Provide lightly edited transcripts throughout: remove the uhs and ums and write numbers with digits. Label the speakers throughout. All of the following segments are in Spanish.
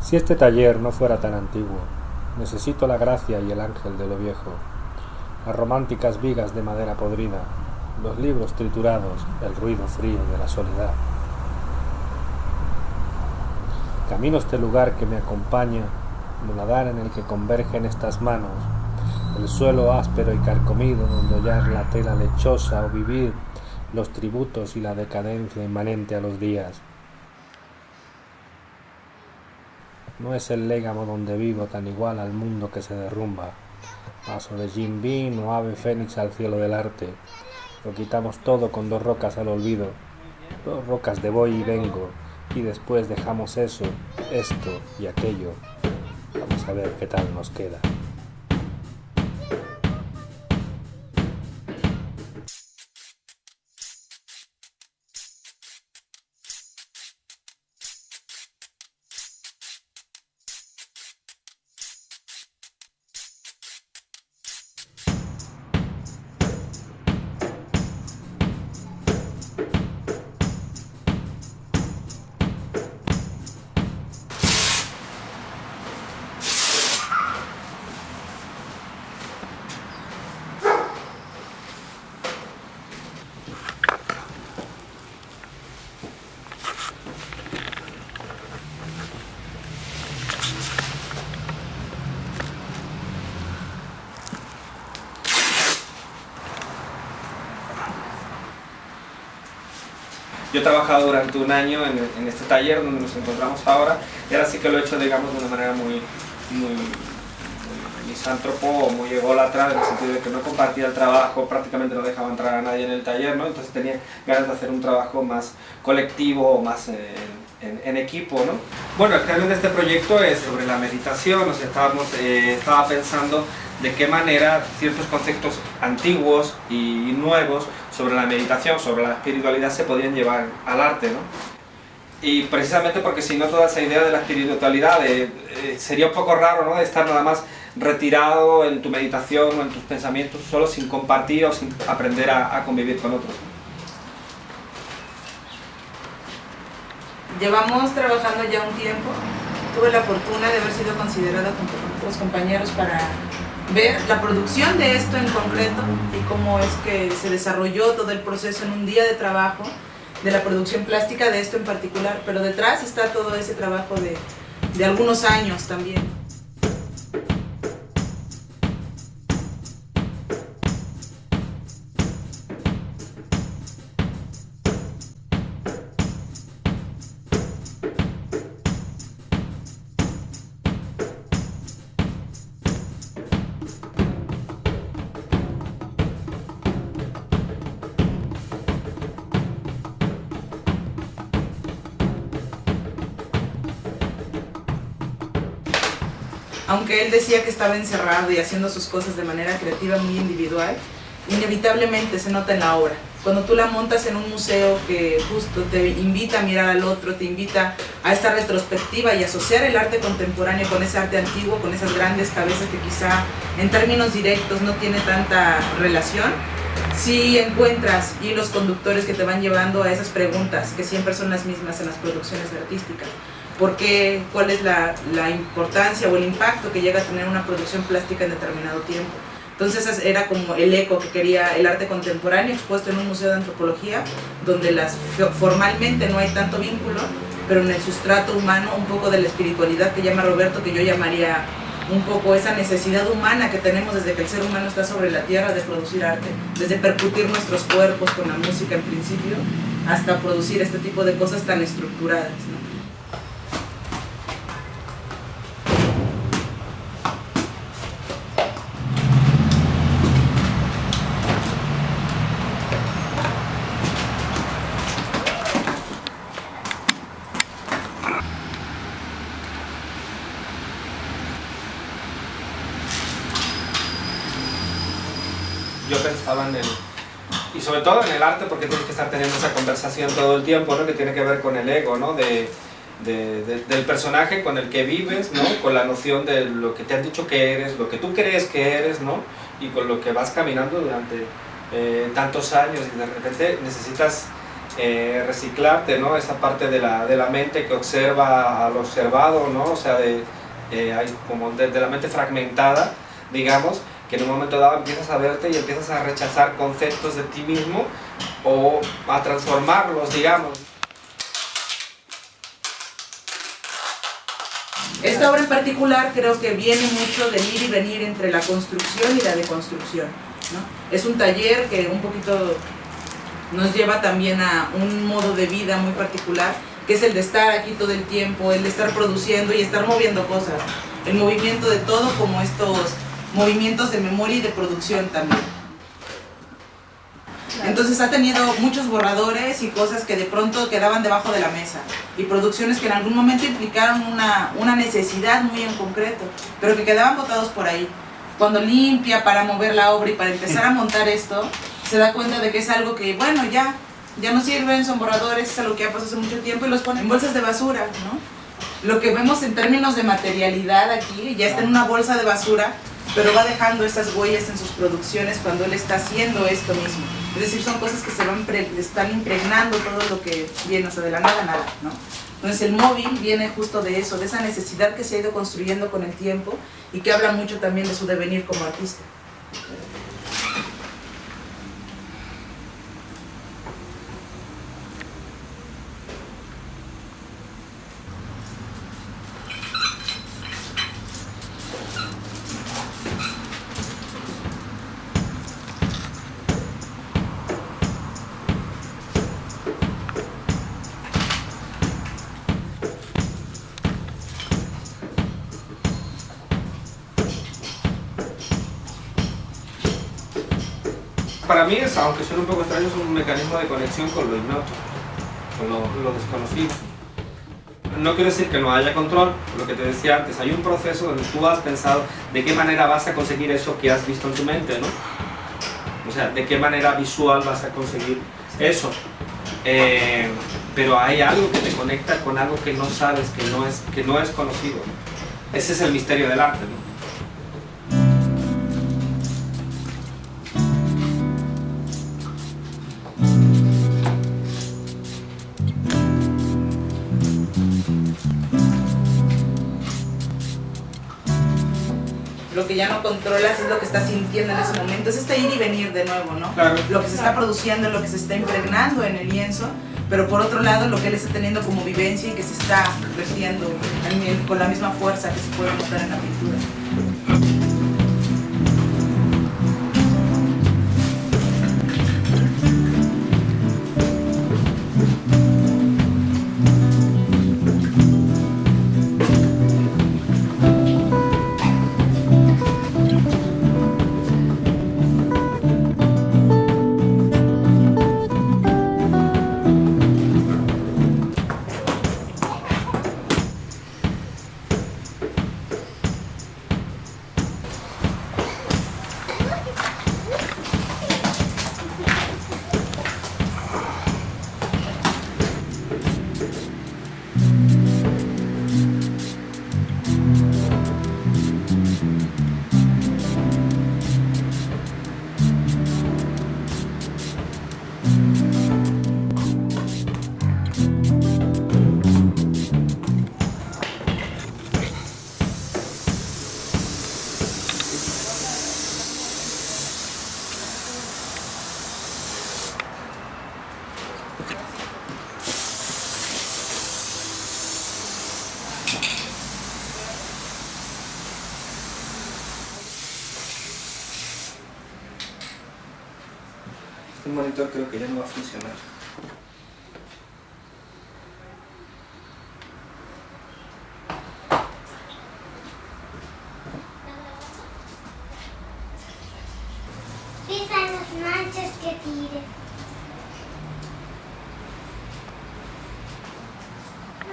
Speaker 1: Si este taller no fuera tan antiguo, necesito la gracia y el ángel de lo viejo, las románticas vigas de madera podrida, los libros triturados, el ruido frío de la soledad. Camino este lugar que me acompaña, muladar en el que convergen estas manos, el suelo áspero y carcomido donde hollar la tela lechosa o vivir los tributos y la decadencia inmanente a los días. No es el légamo donde vivo tan igual al mundo que se derrumba, paso de Jim Beam o ave fénix al cielo del arte. Lo quitamos todo con dos rocas al olvido, dos rocas de voy y vengo, y después dejamos eso, esto y aquello. Vamos a ver qué tal nos queda.
Speaker 2: Yo he trabajado durante un año en este taller donde nos encontramos ahora, y ahora sí que lo he hecho, digamos, de una manera muy misántropo o muy ególatra, en el sentido de que no compartía el trabajo, prácticamente no dejaba entrar a nadie en el taller, ¿no? Entonces tenía ganas de hacer un trabajo más colectivo o más en equipo, ¿no? Bueno, realmente este proyecto es sobre la meditación, o sea, estaba pensando de qué manera ciertos conceptos antiguos y nuevos sobre la meditación, sobre la espiritualidad se podían llevar al arte, ¿no? Y precisamente porque si no, toda esa idea de la espiritualidad sería un poco raro, ¿no? De estar nada más retirado en tu meditación o en tus pensamientos solo, sin compartir o sin aprender a convivir con otros.
Speaker 3: Llevamos trabajando ya un tiempo. Tuve la fortuna de haber sido considerada junto con otros compañeros para ver la producción de esto en concreto y cómo es que se desarrolló todo el proceso en un día de trabajo de la producción plástica de esto en particular, pero detrás está todo ese trabajo de algunos años también. Aunque él decía que estaba encerrado y haciendo sus cosas de manera creativa muy individual, inevitablemente se nota en la obra. Cuando tú la montas en un museo que justo te invita a mirar al otro, te invita a esta retrospectiva y asociar el arte contemporáneo con ese arte antiguo, con esas grandes cabezas que quizá en términos directos no tiene tanta relación, sí encuentras hilos conductores que te van llevando a esas preguntas que siempre son las mismas en las producciones artísticas. ¿Por qué? ¿Cuál es la importancia o el impacto que llega a tener una producción plástica en determinado tiempo? Entonces era como el eco que quería el arte contemporáneo expuesto en un museo de antropología, donde formalmente no hay tanto vínculo, pero en el sustrato humano un poco de la espiritualidad que llama Roberto, que yo llamaría un poco esa necesidad humana que tenemos desde que el ser humano está sobre la tierra de producir arte, desde percutir nuestros cuerpos con la música en principio, hasta producir este tipo de cosas tan estructuradas, ¿no?
Speaker 2: Yo pensaba y sobre todo en el arte, porque tienes que estar teniendo esa conversación todo el tiempo, ¿no? Que tiene que ver con el ego, ¿no? Del personaje con el que vives, ¿no? Con la noción de lo que te han dicho que eres, lo que tú crees que eres, ¿no? Y con lo que vas caminando durante tantos años, y de repente necesitas reciclarte, ¿no? Esa parte de la mente que observa al observado, ¿no? O sea, hay como de la mente fragmentada, digamos, que en un momento dado empiezas a verte y empiezas a rechazar conceptos de ti mismo o a transformarlos, digamos.
Speaker 3: Esta obra en particular creo que viene mucho del ir y venir entre la construcción y la deconstrucción, ¿no? Es un taller que un poquito nos lleva también a un modo de vida muy particular, que es el de estar aquí todo el tiempo, el de estar produciendo y estar moviendo cosas. El movimiento de todo, como estos movimientos de memoria y de producción también. Entonces ha tenido muchos borradores y cosas que de pronto quedaban debajo de la mesa y producciones que en algún momento implicaron una necesidad muy en concreto, pero que quedaban botados por ahí. Cuando limpia para mover la obra y para empezar a montar esto, se da cuenta de que es algo que, bueno, ya no sirven, son borradores, es algo que ya pasó hace mucho tiempo y los pone en bolsas de basura, ¿no? Lo que vemos en términos de materialidad aquí, ya está en una bolsa de basura, pero va dejando esas huellas en sus producciones cuando él está haciendo esto mismo. Es decir, son cosas que están impregnando todo lo que viene, o sea, de la nada, ¿no? Entonces el móvil viene justo de eso, de esa necesidad que se ha ido construyendo con el tiempo y que habla mucho también de su devenir como artista.
Speaker 2: Para mí, aunque suene un poco extraño, es un mecanismo de conexión con lo ignoto, con lo desconocido. No quiero decir que no haya control, lo que te decía antes, hay un proceso donde tú has pensado de qué manera vas a conseguir eso que has visto en tu mente, ¿no? O sea, de qué manera visual vas a conseguir eso. Pero hay algo que te conecta con algo que no sabes, que no es conocido. Ese es el misterio del arte, ¿no?
Speaker 3: Lo que ya no controlas es lo que estás sintiendo en ese momento, es este ir y venir de nuevo, ¿no?
Speaker 2: Claro.
Speaker 3: Lo que se está produciendo, lo que se está impregnando en el lienzo, pero por otro lado lo que él está teniendo como vivencia y que se está vertiendo con la misma fuerza que se puede notar en la pintura.
Speaker 2: Este monitor creo que ya no va a funcionar.
Speaker 4: Fija las manchas que tire.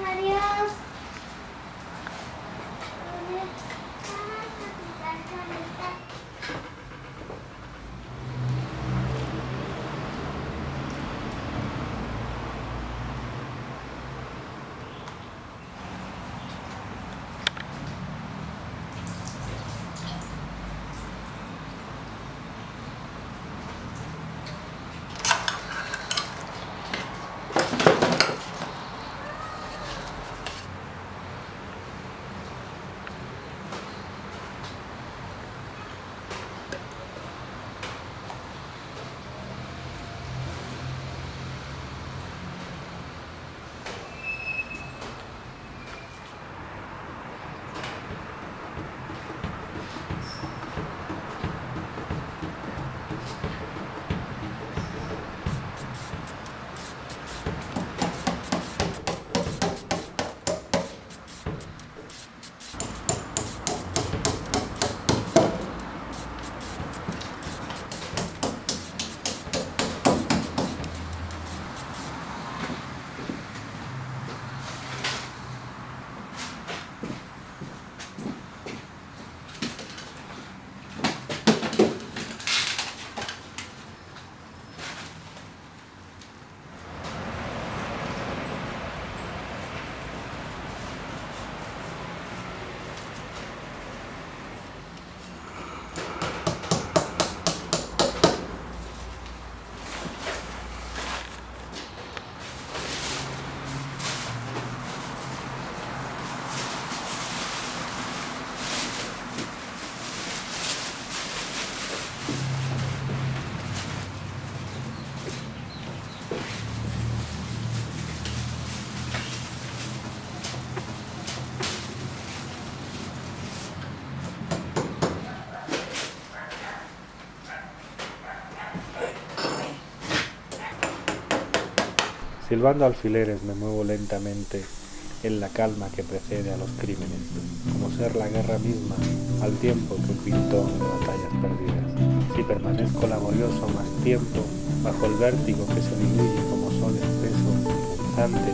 Speaker 4: Adiós.
Speaker 1: Silbando alfileres me muevo lentamente en la calma que precede a los crímenes, como ser la guerra misma al tiempo que un pintón de batallas perdidas. Si permanezco laborioso más tiempo, bajo el vértigo que se diluye como sol espeso, punzante,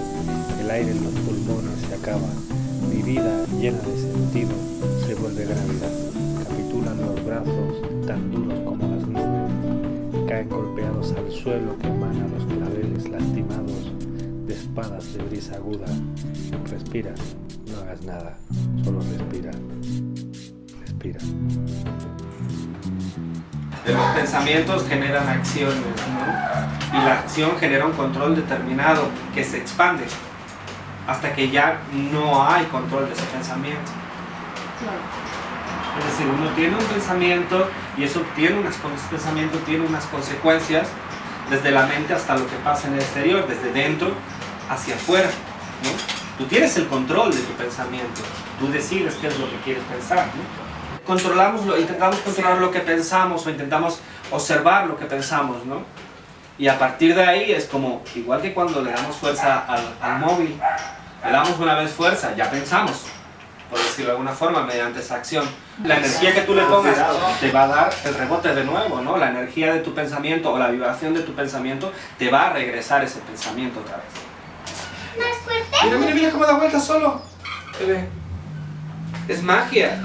Speaker 1: el aire en los pulmones se acaba, mi vida llena de sentido se vuelve gravedad, capitulan los brazos tan duros como las nubes, caen golpeados al suelo que emana los claveles lastimados de espadas de brisa aguda. Respira, no hagas nada, solo respira. Respira.
Speaker 2: De los pensamientos generan acciones, ¿no? Y la acción genera un control determinado que se expande hasta que ya no hay control de ese pensamiento. Es decir, uno tiene un pensamiento y eso pensamiento tiene unas consecuencias desde la mente hasta lo que pasa en el exterior, desde dentro hacia afuera, ¿no? Tú tienes el control de tu pensamiento, tú decides qué es lo que quieres pensar, ¿no? Intentamos controlar lo que pensamos o intentamos observar lo que pensamos, ¿no? Y a partir de ahí es como, igual que cuando le damos fuerza al móvil, le damos una vez fuerza, ya pensamos, por decirlo de alguna forma, mediante esa acción. La energía que tú le pongas te va a dar el rebote de nuevo, ¿no? La energía de tu pensamiento o la vibración de tu pensamiento te va a regresar ese pensamiento otra vez.
Speaker 4: ¿Más fuerte?
Speaker 2: Mira, mira, mira cómo da vuelta solo. Bebé. Es magia.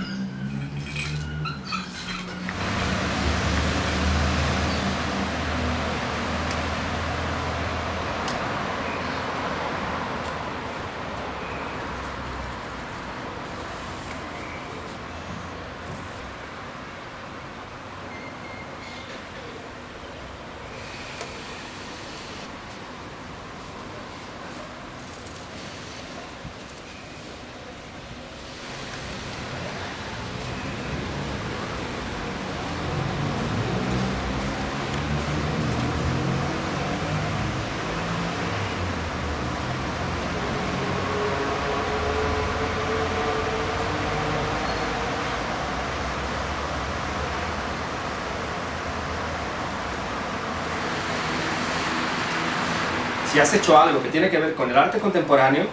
Speaker 2: Si has hecho algo que tiene que ver con el arte contemporáneo,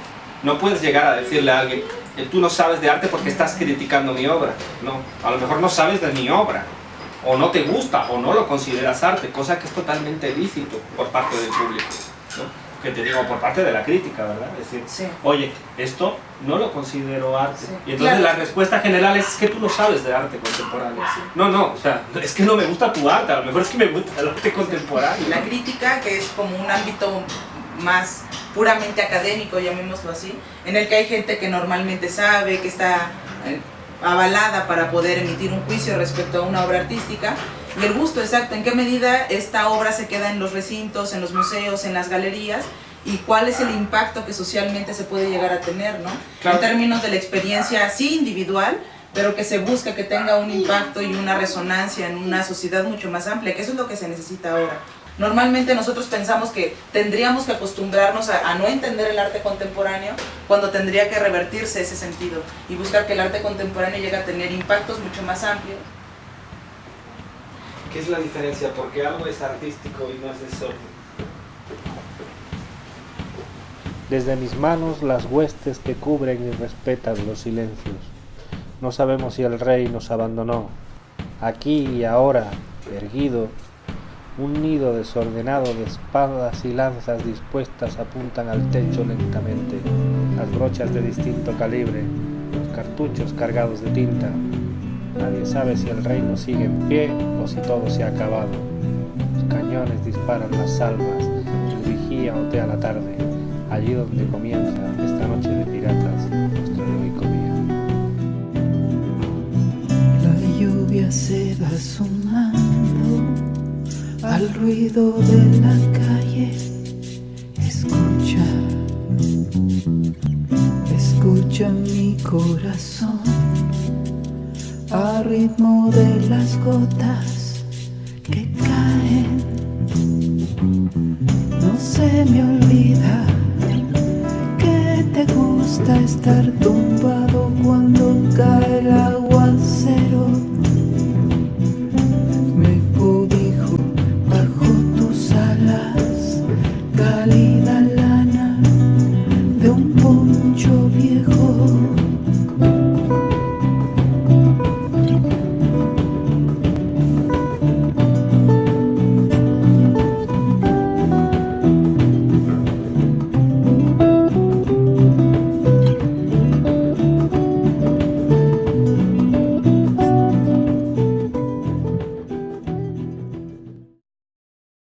Speaker 2: no puedes llegar a decirle a alguien, tú no sabes de arte porque estás criticando mi obra. No, a lo mejor no sabes de mi obra, o no te gusta, o no lo consideras arte, cosa que es totalmente lícito por parte del público, ¿no? Que te digo, por parte de la crítica, ¿verdad? Es decir,
Speaker 3: Sí.
Speaker 2: oye, esto no lo considero arte.
Speaker 3: Sí.
Speaker 2: Y entonces
Speaker 3: Claro.
Speaker 2: la respuesta general es que tú no sabes de arte contemporáneo.
Speaker 3: Sí.
Speaker 2: No, o sea, es que no me gusta tu arte, a lo mejor es que me gusta el arte contemporáneo.
Speaker 3: La crítica, que es como un ámbito más puramente académico, llamémoslo así, en el que hay gente que normalmente sabe, que está avalada para poder emitir un juicio respecto a una obra artística, y el gusto exacto, en qué medida esta obra se queda en los recintos, en los museos, en las galerías, y cuál es el impacto que socialmente se puede llegar a tener, ¿no?
Speaker 2: Claro.
Speaker 3: En términos de la experiencia, sí individual, pero que se busca que tenga un impacto y una resonancia en una sociedad mucho más amplia, que eso es lo que se necesita ahora. Normalmente nosotros pensamos que tendríamos que acostumbrarnos a no entender el arte contemporáneo cuando tendría que revertirse ese sentido y buscar que el arte contemporáneo llegue a tener impactos mucho más amplios.
Speaker 2: ¿Qué es la diferencia? Porque algo es artístico y no es desorden.
Speaker 1: Desde mis manos las huestes que cubren y respetan los silencios. No sabemos si el rey nos abandonó. Aquí y ahora, erguido, un nido desordenado de espadas y lanzas dispuestas apuntan al techo lentamente. Las brochas de distinto calibre, los cartuchos cargados de tinta. Nadie sabe si el reino sigue en pie o si todo se ha acabado. Los cañones disparan las almas, el vigía otea la tarde, allí donde comienza esta noche de piratas nuestro heroico día.
Speaker 5: La lluvia se va sumando al ruido de la calle. Escucha mi corazón al ritmo de las gotas que caen. No se me olvida que te gusta estar tumbado cuando cae el aguacero. Me cobijo bajo tus alas, cálida la un poncho viejo.